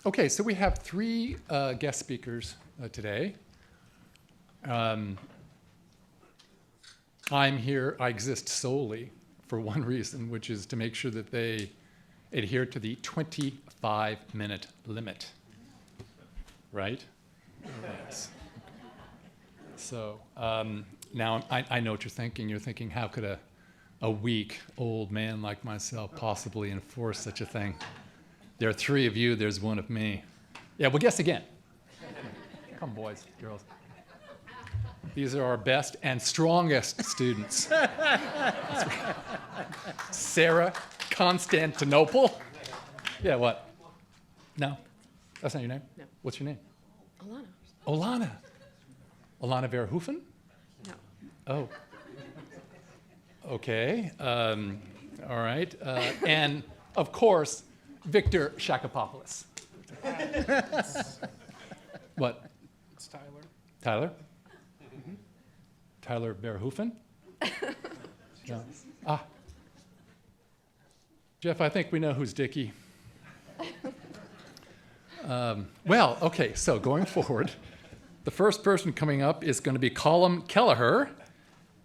Okay, so we have three guest speakers today. I'm here, I exist solely for one reason, which is to make sure that they adhere to the 25-minute limit, right? Yes. So now I know what you're thinking. You're thinking, how could a weak old man like myself possibly enforce such a thing? There are three of you, there's one of me. Yeah, well, guess again. Come, boys, girls. These are our best and strongest students. Sarah Constantinople. Yeah, what? No? That's not your name? No. What's your name? Alana. Olana. Olana Verhoeven? No. Oh. Okay. All right. And, of course, Victor Shakopoulos. What? It's Tyler. Tyler? Mm-hmm. Tyler Verhoeven? No. Ah. Jeff, I think we know who's Dickie. Well, okay, so going forward, the first person coming up is going to be Colm Kelleher,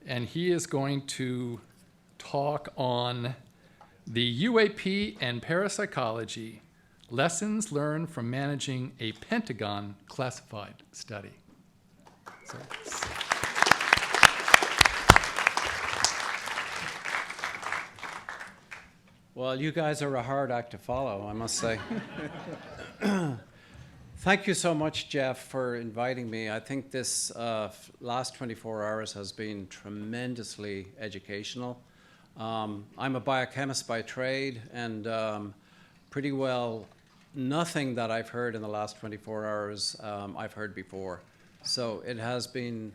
and he is going to talk on the UAP and parapsychology, lessons learned from managing a Pentagon classified study. So, well, you guys are a hard act to follow, I must say. Thank you so much, Jeff, for inviting me. I think this last 24 hours has been tremendously educational. I'm a biochemist by trade, and pretty well nothing that I've heard in the last 24 hours I've heard before. So it has been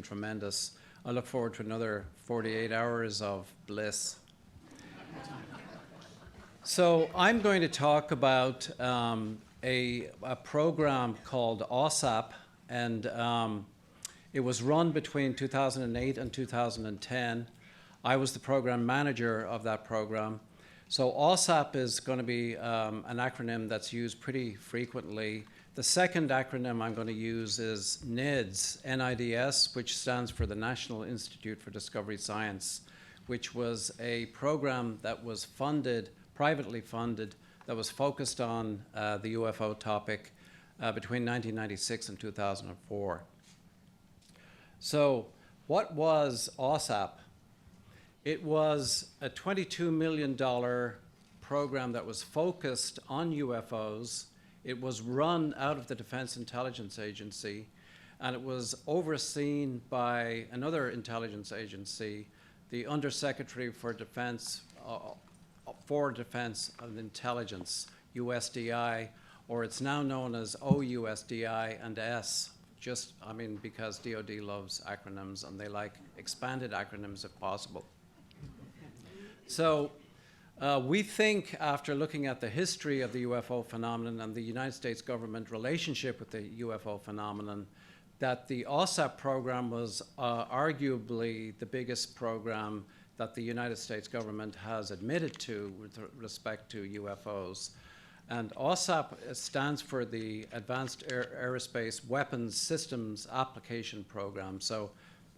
tremendous. I look forward to another 48 hours of bliss. So I'm going to talk about a program called OSAP, and it was run between 2008 and 2010. I was the program manager of that program. So OSAP is going to be an acronym that's used pretty frequently. The second acronym I'm going to use is NIDS, NIDS, which stands for the National Institute for Discovery Science, which was a program that was funded, privately funded, that was focused on the UFO topic between 1996 and 2004. So what was OSAP? It was a $22 million program that was focused on UFOs. It was run out of the Defense Intelligence Agency, and it was overseen by another intelligence agency, the Undersecretary for Defense and Intelligence, USDI, or it's now known as OUSDI and S, because DoD loves acronyms and they like expanded acronyms if possible. So we think, after looking at the history of the UFO phenomenon and the United States government relationship with the UFO phenomenon, that the OSAP program was arguably the biggest program that the United States government has admitted to with respect to UFOs. And OSAP stands for the Advanced Aerospace Weapons Systems Application Program. So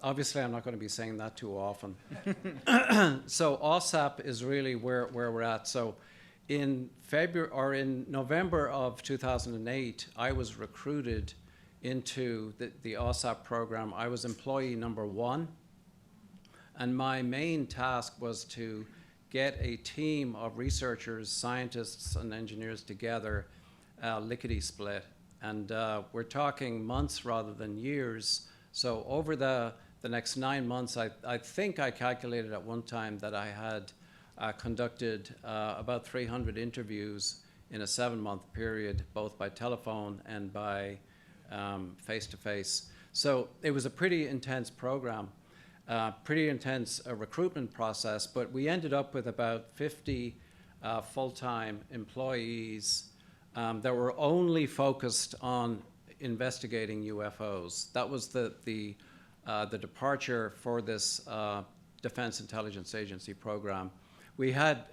obviously I'm not going to be saying that too often. So OSAP is really where we're at. So in November of 2008, I was recruited into the OSAP program. I was employee number 1. And my main task was to get a team of researchers, scientists, and engineers together, lickety-split. And we're talking months rather than years. So over the next 9 months, I think I calculated at one time that I had conducted about 300 interviews in a 7-month period, both by telephone and by face-to-face. So it was a pretty intense program. Pretty intense recruitment process, but we ended up with about 50 full-time employees that were only focused on investigating UFOs. That was the departure for this Defense Intelligence Agency program. We had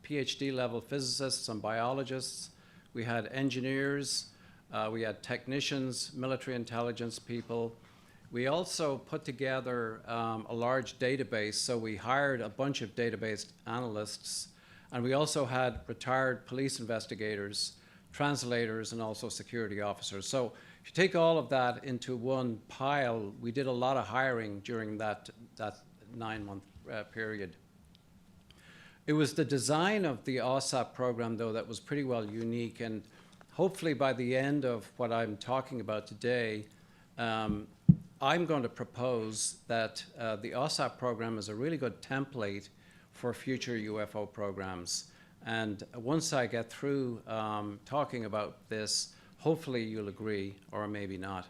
PhD level physicists and biologists. we had engineers, we had technicians, military intelligence people. We also put together a large database, so we hired a bunch of database analysts, and we also had retired police investigators, translators, and also security officers. So if you take all of that into one pile, we did a lot of hiring during that 9-month period. It was the design of the OSAP program, though, that was pretty well unique, and hopefully by the end of what I'm talking about today, I'm going to propose that the OSAP program is a really good template for future UFO programs. And once I get through talking about this, hopefully you'll agree, or maybe not.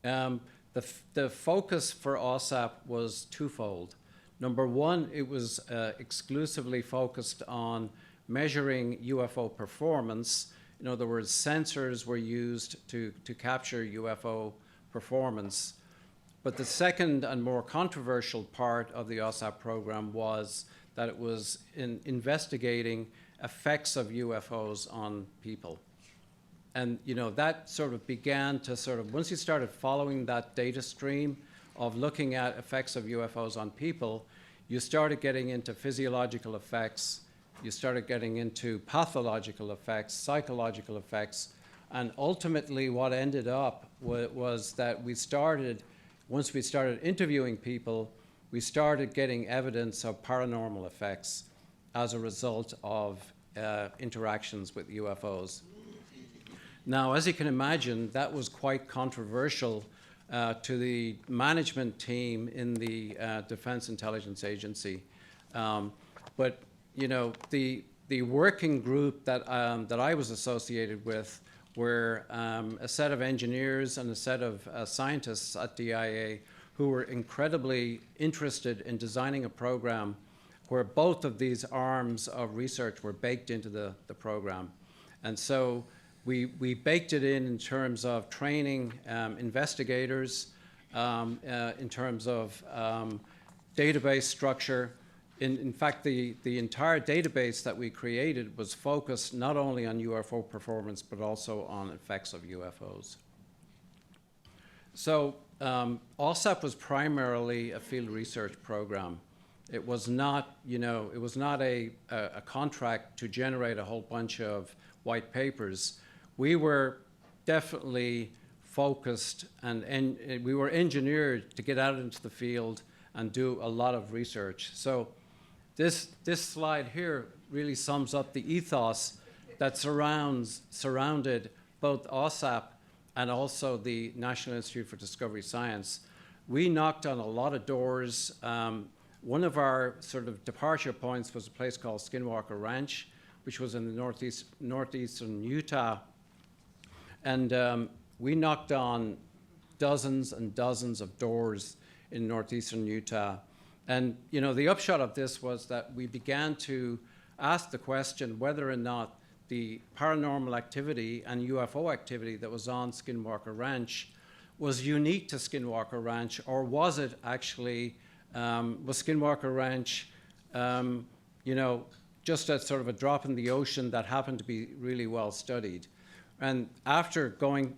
The focus for OSAP was twofold. Number one, it was exclusively focused on measuring UFO performance. In other words, sensors were used to capture UFO performance. But the second and more controversial part of the OSAP program was that it was investigating effects of UFOs on people. And that sort of began to once you started following that data stream of looking at effects of UFOs on people, you started getting into physiological effects, you started getting into pathological effects, psychological effects, and ultimately what ended up was that once we started interviewing people, we started getting evidence of paranormal effects as a result of interactions with UFOs. Now, as you can imagine, that was quite controversial to the management team in the Defense Intelligence Agency. But the working group that I was associated with were a set of engineers and a set of scientists at DIA who were incredibly interested in designing a program where both of these arms of research were baked into the program. And so we baked it in terms of training investigators, in terms of database structure. In fact, the entire database that we created was focused not only on UFO performance, but also on effects of UFOs. So OSAP was primarily a field research program. It was not, it was not a contract to generate a whole bunch of white papers. We were definitely focused and we were engineered to get out into the field and do a lot of research. So this slide here really sums up the ethos that surrounded both OSAP and also the National Institute for Discovery Science. We knocked on a lot of doors. One of our sort of departure points was a place called Skinwalker Ranch, which was in the northeastern Utah. And we knocked on dozens and dozens of doors in northeastern Utah. And the upshot of this was that we began to ask the question whether or not the paranormal activity and UFO activity that was on Skinwalker Ranch was unique to Skinwalker Ranch, or was it actually, was Skinwalker Ranch, just a sort of a drop in the ocean that happened to be really well studied. And after going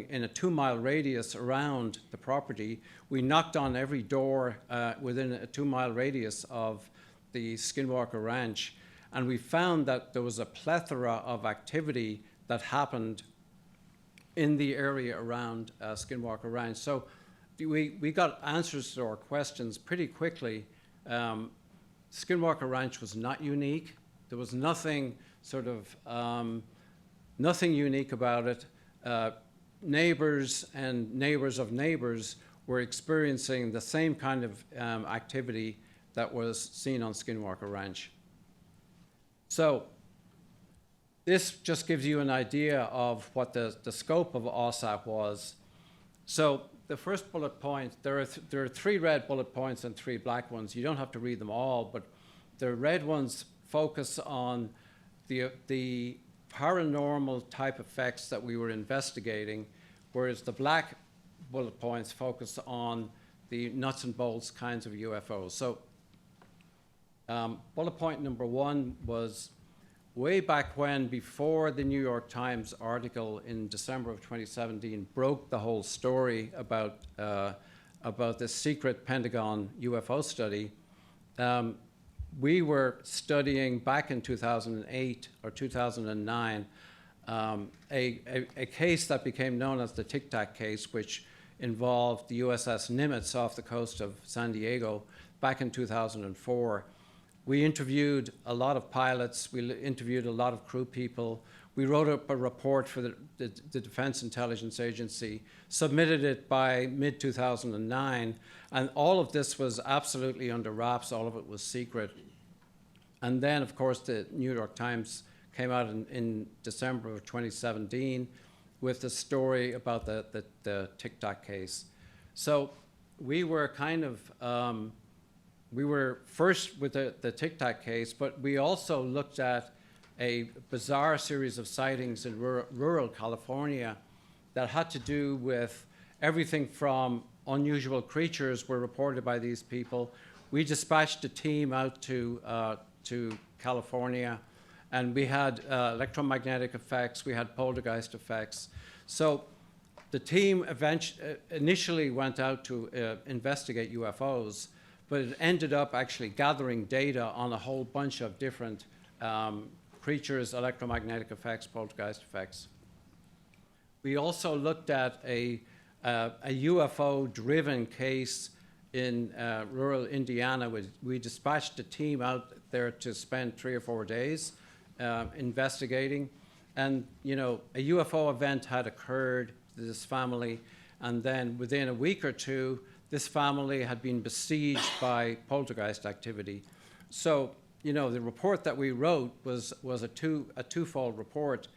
in a 2-mile radius around the property, we knocked on every door within a 2-mile radius of the Skinwalker Ranch, and we found that there was a plethora of activity that happened in the area around Skinwalker Ranch. So we got answers to our questions pretty quickly. Skinwalker Ranch was not unique. There was nothing sort of nothing unique about it. Neighbors and neighbors of neighbors were experiencing the same kind of activity that was seen on Skinwalker Ranch. So this just gives you an idea of what the scope of OSAP was. So the first bullet point, there are 3 red bullet points and 3 black ones. You don't have to read them all, but the red ones focus on the paranormal type effects that we were investigating, whereas the black bullet points focus on the nuts and bolts kinds of UFOs. So bullet point number 1 was way back when, before the New York Times article in December of 2017 broke the whole story about this secret Pentagon UFO study, we were studying back in 2008 or 2009 a case that became known as the Tic Tac case, which involved the USS Nimitz off the coast of San Diego back in 2004. We interviewed a lot of pilots, we interviewed a lot of crew people, we wrote up a report for the Defense Intelligence Agency, submitted it by mid-2009, and all of this was absolutely under wraps, all of it was secret. And then, of course, the New York Times came out in December of 2017 with the story about the Tic Tac case. So we were kind of, we were first with the Tic Tac case, but we also looked at a bizarre series of sightings in rural California that had to do with everything from unusual creatures were reported by these people. We dispatched a team out to California, and we had electromagnetic effects, we had poltergeist effects. So the team initially went out to investigate UFOs, but it ended up actually gathering data on a whole bunch of different creatures, electromagnetic effects, poltergeist effects. We also looked at a UFO-driven case in rural Indiana. We dispatched a team out there to spend 3 or 4 days investigating. And, you know, a UFO event had occurred to this family, and then within a week or two, this family had been besieged by poltergeist activity. So, you know, the report that we wrote was a twofold report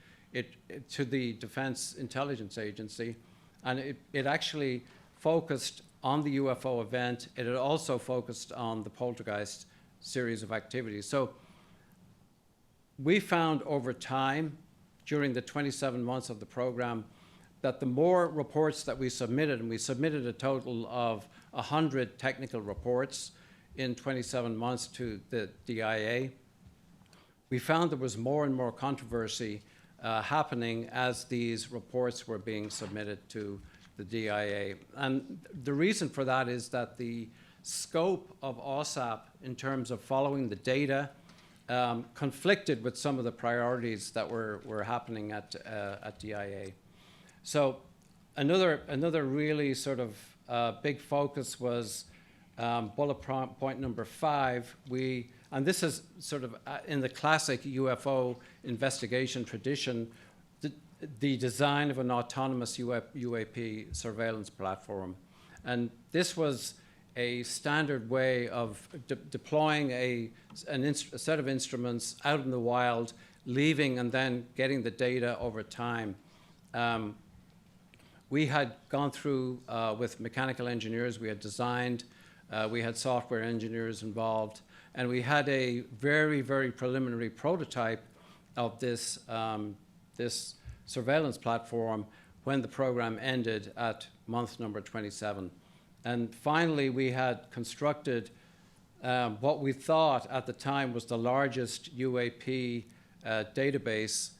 to the Defense Intelligence Agency, and it actually focused on the UFO event. It had also focused on the poltergeist series of activities. So we found over time, during the 27 months of the program, that the more reports that we submitted, and we submitted a total of 100 technical reports in 27 months to the DIA, we found there was more and more controversy happening as these reports were being submitted to the DIA. And the reason for that is that the scope of OSAP in terms of following the data conflicted with some of the priorities that were happening at DIA. So another really sort of big focus was bullet point number 5. And this is sort of in the classic UFO investigation tradition, the design of an autonomous UAP surveillance platform. And this was a standard way of deploying a set of instruments out in the wild, leaving and then getting the data over time. We had gone through with mechanical engineers, we had designed, we had software engineers involved, and we had a very, very preliminary prototype of this, this surveillance platform when the program ended at month number 27. And finally, we had constructed what we thought at the time was the largest UAP database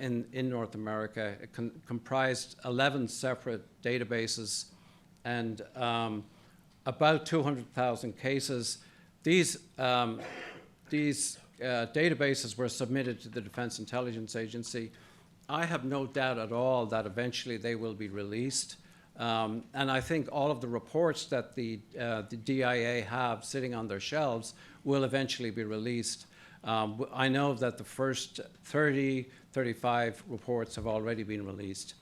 in North America. It comprised 11 separate databases and about 200,000 cases. These databases were submitted to the Defense Intelligence Agency. I have no doubt at all that eventually they will be released. And I think all of the reports that the DIA have sitting on their shelves will eventually be released. I know that the first 30, 35 reports have already been released.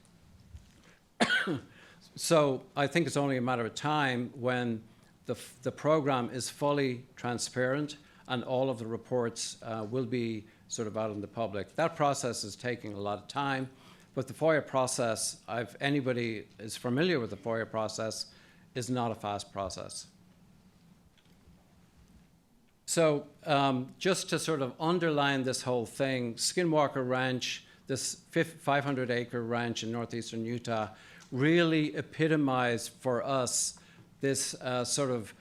So I think it's only a matter of time when the program is fully transparent and all of the reports will be sort of out in the public. That process is taking a lot of time, but the FOIA process, if anybody is familiar with the FOIA process, is not a fast process. So just to sort of underline this whole thing, Skinwalker Ranch, this 500-acre ranch in northeastern Utah, really epitomized for us this sort of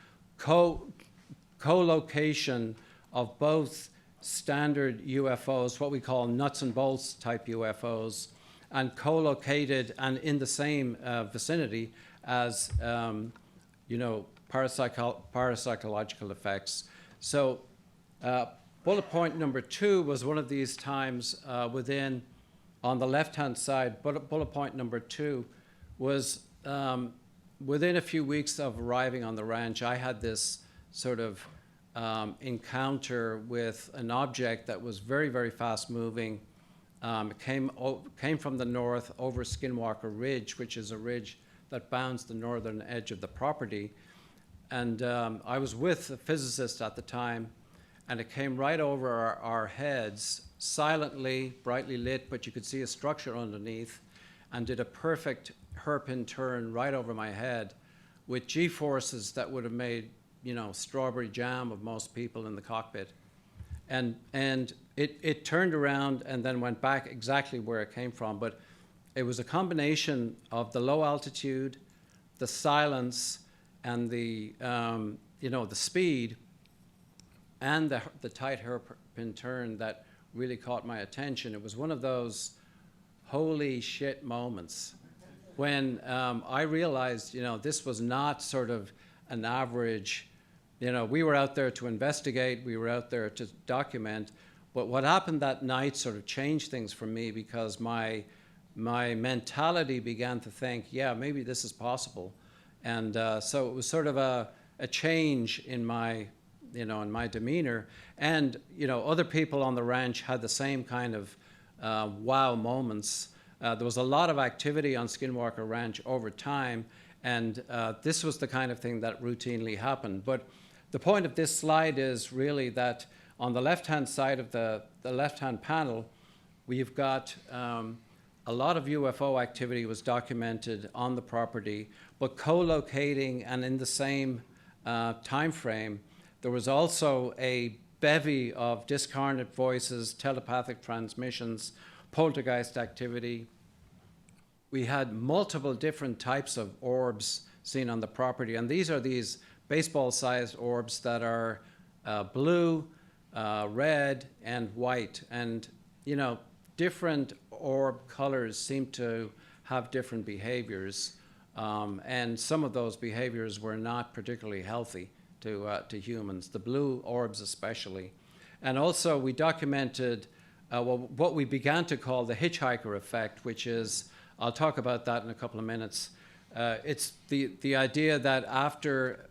co-location of both standard UFOs, what we call nuts and bolts type UFOs, and co-located and in the same vicinity as, parapsychological effects. So bullet point number 2 was one of these times on the left-hand side, bullet point number 2 was within a few weeks of arriving on the ranch, I had this sort of encounter with an object that was very, very fast moving. It came from the north over Skinwalker Ridge, which is a ridge that bounds the northern edge of the property. And I was with a physicist at the time, and it came right over our heads, silently, brightly lit, but you could see a structure underneath, and did a perfect hairpin turn right over my head with G-forces that would have made, strawberry jam of most people in the cockpit. And it turned around and then went back exactly where it came from. But it was a combination of the low altitude, the silence, and the speed, and the tight hairpin turn that really caught my attention. It was one of those holy shit moments when I realized, this was not sort of an average, we were out there to investigate, we were out there to document, but what happened that night sort of changed things for me, because my mentality began to think, yeah, maybe this is possible. And so it was sort of a change in my, in my demeanor. And, other people on the ranch had the same kind of wow moments. There was a lot of activity on Skinwalker Ranch over time, and this was the kind of thing that routinely happened. But the point of this slide is really that on the left-hand side of the left-hand panel, we've got a lot of UFO activity was documented on the property, but co-locating and in the same time frame, there was also a bevy of discarnate voices, telepathic transmissions, poltergeist activity. We had multiple different types of orbs seen on the property, and these are these baseball-sized orbs that are blue, red, and white. And, different orb colors seem to have different behaviors, and some of those behaviors were not particularly healthy to humans, the blue orbs especially. And also we documented what we began to call the hitchhiker effect, which is, I'll talk about that in a couple of minutes. It's the idea that after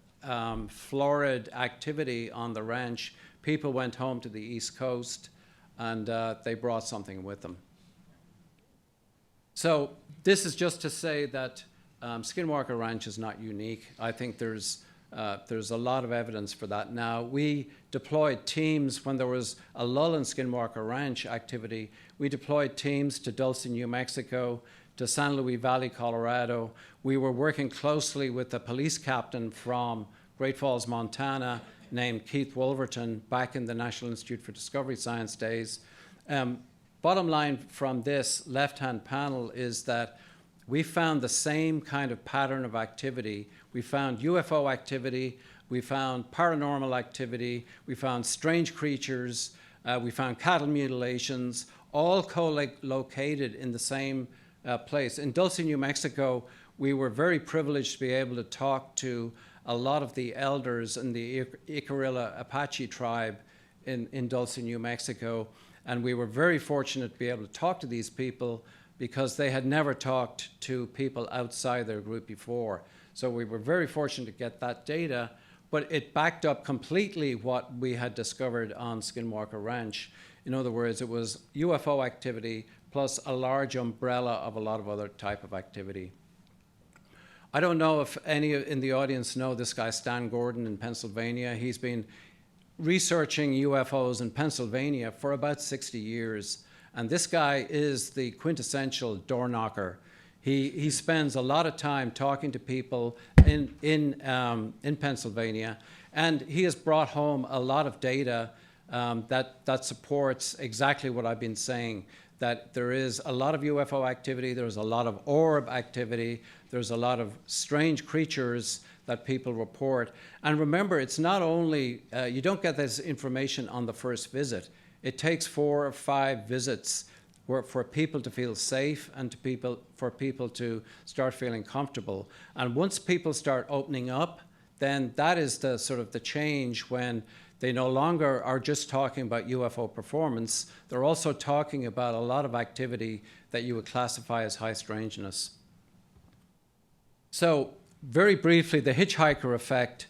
florid activity on the ranch, people went home to the East Coast and they brought something with them. So this is just to say that Skinwalker Ranch is not unique. I think there's a lot of evidence for that now. We deployed teams when there was a lull in Skinwalker Ranch activity. We deployed teams to Dulce, New Mexico, to San Luis Valley, Colorado. We were working closely with a police captain from Great Falls, Montana, named Keith Wolverton, back in the National Institute for Discovery Science days. Bottom line from this left-hand panel is that we found the same kind of pattern of activity. We found UFO activity, we found paranormal activity, we found strange creatures, we found cattle mutilations, all co-located in the same place. In Dulce, New Mexico, we were very privileged to be able to talk to a lot of the elders in the Icarilla Apache tribe in Dulce, New Mexico. And we were very fortunate to be able to talk to these people because they had never talked to people outside their group before. So we were very fortunate to get that data, but it backed up completely what we had discovered on Skinwalker Ranch. In other words, it was UFO activity plus a large umbrella of a lot of other type of activity. I don't know if any in the audience know this guy, Stan Gordon, in Pennsylvania. He's been researching UFOs in Pennsylvania for about 60 years. And this guy is the quintessential door knocker. He spends a lot of time talking to people in Pennsylvania, and he has brought home a lot of data that supports exactly what I've been saying, that there is a lot of UFO activity, there's a lot of orb activity, there's a lot of strange creatures that people report. And remember, it's not only, you don't get this information on the first visit. It takes 4 or 5 visits for people to feel safe and for people to start feeling comfortable. And once people start opening up, then that is the sort of the change when they no longer are just talking about UFO performance. They're also talking about a lot of activity that you would classify as high strangeness. So very briefly, the hitchhiker effect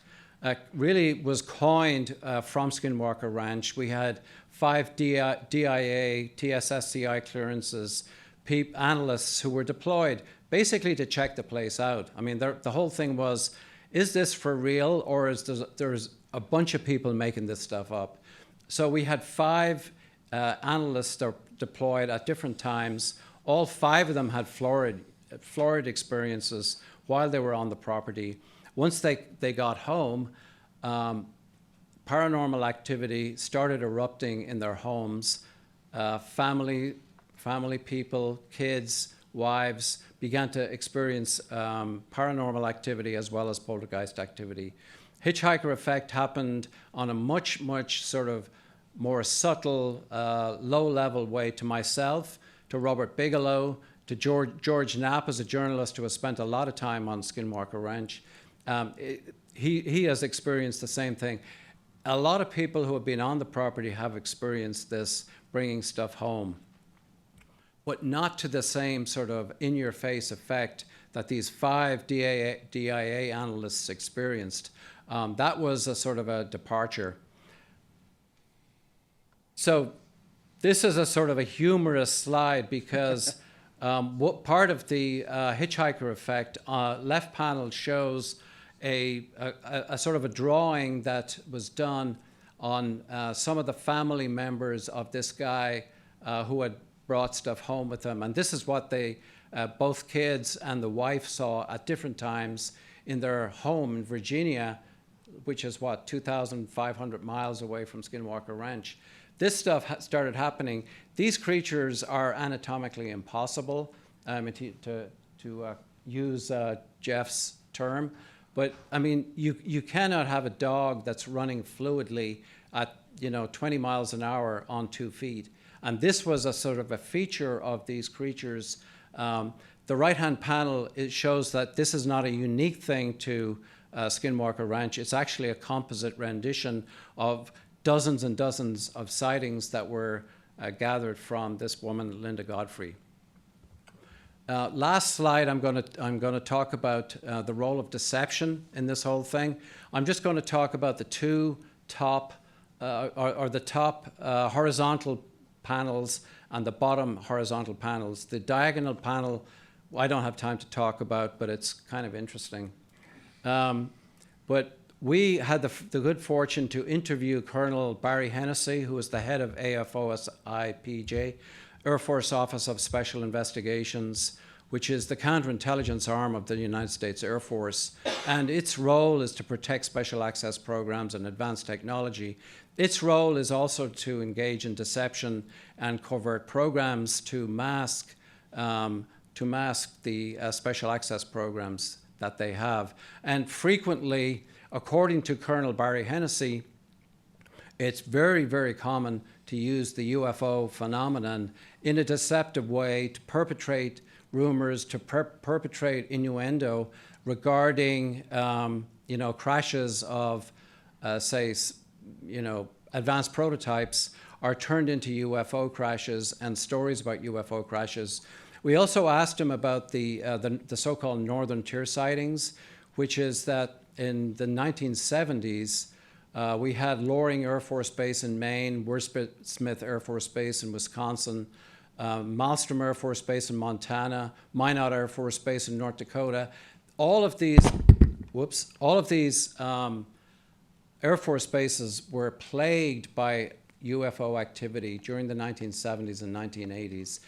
really was coined from Skinwalker Ranch. We had 5 DIA, TSSCI clearances, analysts who were deployed basically to check the place out. I mean, the whole thing was, is this for real, or is there's a bunch of people making this stuff up? So we had 5 analysts deployed at different times. All 5 of them had florid experiences while they were on the property. Once they got home, paranormal activity started erupting in their homes. Family people, kids, wives began to experience paranormal activity as well as poltergeist activity. Hitchhiker effect happened on a much sort of more subtle, low-level way to myself, to Robert Bigelow, to George Knapp as a journalist who has spent a lot of time on Skinwalker Ranch. He has experienced the same thing. A lot of people who have been on the property have experienced this, bringing stuff home, but not to the same sort of in-your-face effect that these 5 DIA analysts experienced. That was a sort of a departure. So this is a sort of a humorous slide because what part of the hitchhiker effect, left panel shows a sort of a drawing that was done on some of the family members of this guy who had brought stuff home with them. And this is what they, both kids and the wife saw at different times in their home in Virginia, which is what, 2,500 miles away from Skinwalker Ranch. This stuff started happening. These creatures are anatomically impossible, to use Jeff's term. But I mean, you cannot have a dog that's running fluidly at 20 miles an hour on 2 feet. And this was a sort of a feature of these creatures. The right-hand panel, it shows that this is not a unique thing to Skinwalker Ranch. It's actually a composite rendition of dozens and dozens of sightings that were gathered from this woman, Linda Godfrey. Last slide, I'm going to talk about the role of deception in this whole thing. I'm just going to talk about the 2 top, or the top horizontal panels and the bottom horizontal panels. The diagonal panel, I don't have time to talk about, but it's kind of interesting. But we had the good fortune to interview Colonel Barry Hennessy, who is the head of AFOSIPJ, Air Force Office of Special Investigations, which is the counterintelligence arm of the United States Air Force. And its role is to protect special access programs and advanced technology. Its role is also to engage in deception and covert programs to mask the special access programs that they have. And frequently, according to Colonel Barry Hennessy, it's very common to use the UFO phenomenon in a deceptive way to perpetrate rumors, to perpetrate innuendo regarding, crashes of, advanced prototypes are turned into UFO crashes and stories about UFO crashes. We also asked him about the so-called Northern Tier sightings, which is that in the 1970s, we had Loring Air Force Base in Maine, Smith Air Force Base in Wisconsin, Malmstrom Air Force Base in Montana, Minot Air Force Base in North Dakota. All of these Air Force bases were plagued by UFO activity during the 1970s and 1980s.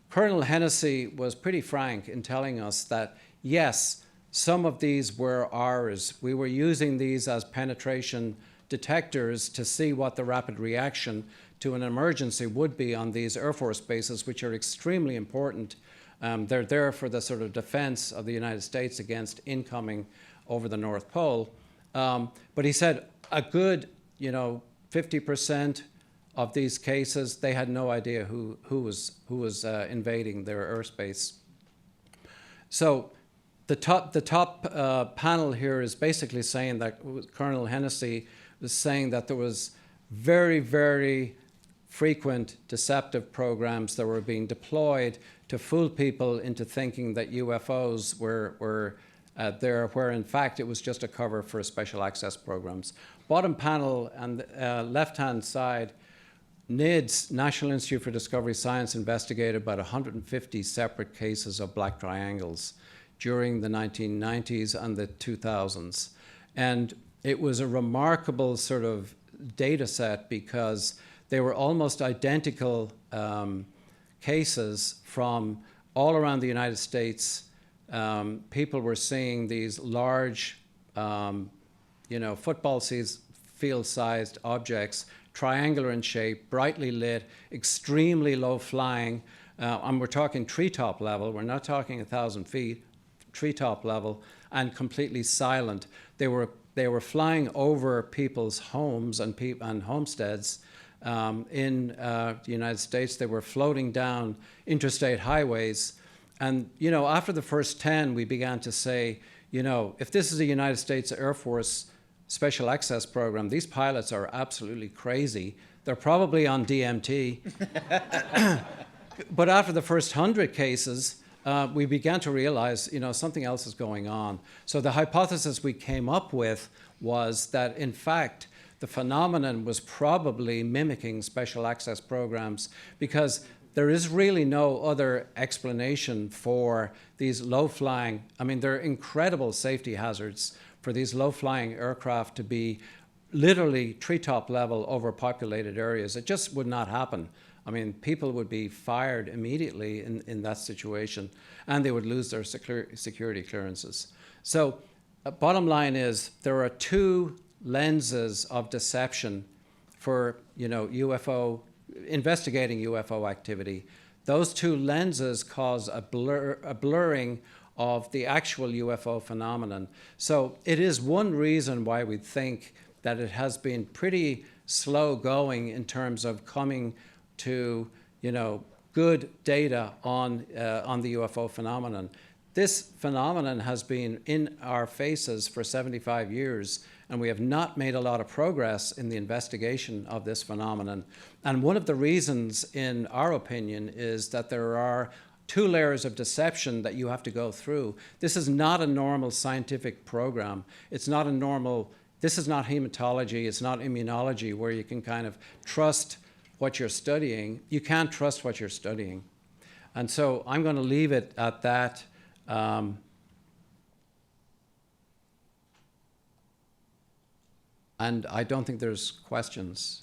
Colonel Hennessy was pretty frank in telling us that, yes, some of these were ours. We were using these as penetration detectors to see what the rapid reaction to an emergency would be on these Air Force bases, which are extremely important. They're there for the sort of defense of the United States against incoming over the North Pole. But he said a good, 50% of these cases, they had no idea who was invading their airspace. So the top panel here is basically saying that Colonel Hennessy was saying that there was very, very frequent deceptive programs that were being deployed to fool people into thinking that UFOs were there, where in fact it was just a cover for special access programs. Bottom panel and left-hand side, NIDS, National Institute for Discovery Science, investigated about 150 separate cases of black triangles during the 1990s and the 2000s. And it was a remarkable sort of data set because they were almost identical cases from all around the United States. People were seeing these large, football field-sized objects, triangular in shape, brightly lit, extremely low flying, and we're talking treetop level. We're not talking 1,000 feet, treetop level, and completely silent. They were flying over people's homes and homesteads in the United States. They were floating down interstate highways. And, after the first 10, we began to say, if this is a United States Air Force special access program, these pilots are absolutely crazy. They're probably on DMT. But after the first 100 cases, we began to realize, something else is going on. So the hypothesis we came up with was that, in fact, the phenomenon was probably mimicking special access programs, because there is really no other explanation for these low-flying, they're incredible safety hazards for these low-flying aircraft to be literally treetop level over populated areas. It just would not happen. People would be fired immediately in that situation, and they would lose their security clearances. So bottom line is, there are two lenses of deception for investigating UFO activity. Those two lenses cause a blurring of the actual UFO phenomenon. So it is one reason why we think that it has been pretty slow going in terms of coming to good data on the UFO phenomenon. This phenomenon has been in our faces for 75 years, and we have not made a lot of progress in the investigation of this phenomenon. And one of the reasons, in our opinion, is that there are two layers of deception that you have to go through. This is not a normal scientific program. This is not hematology, it's not immunology, where you can kind of trust what you're studying. You can't trust what you're studying. And so I'm going to leave it at that. And I don't think there's questions.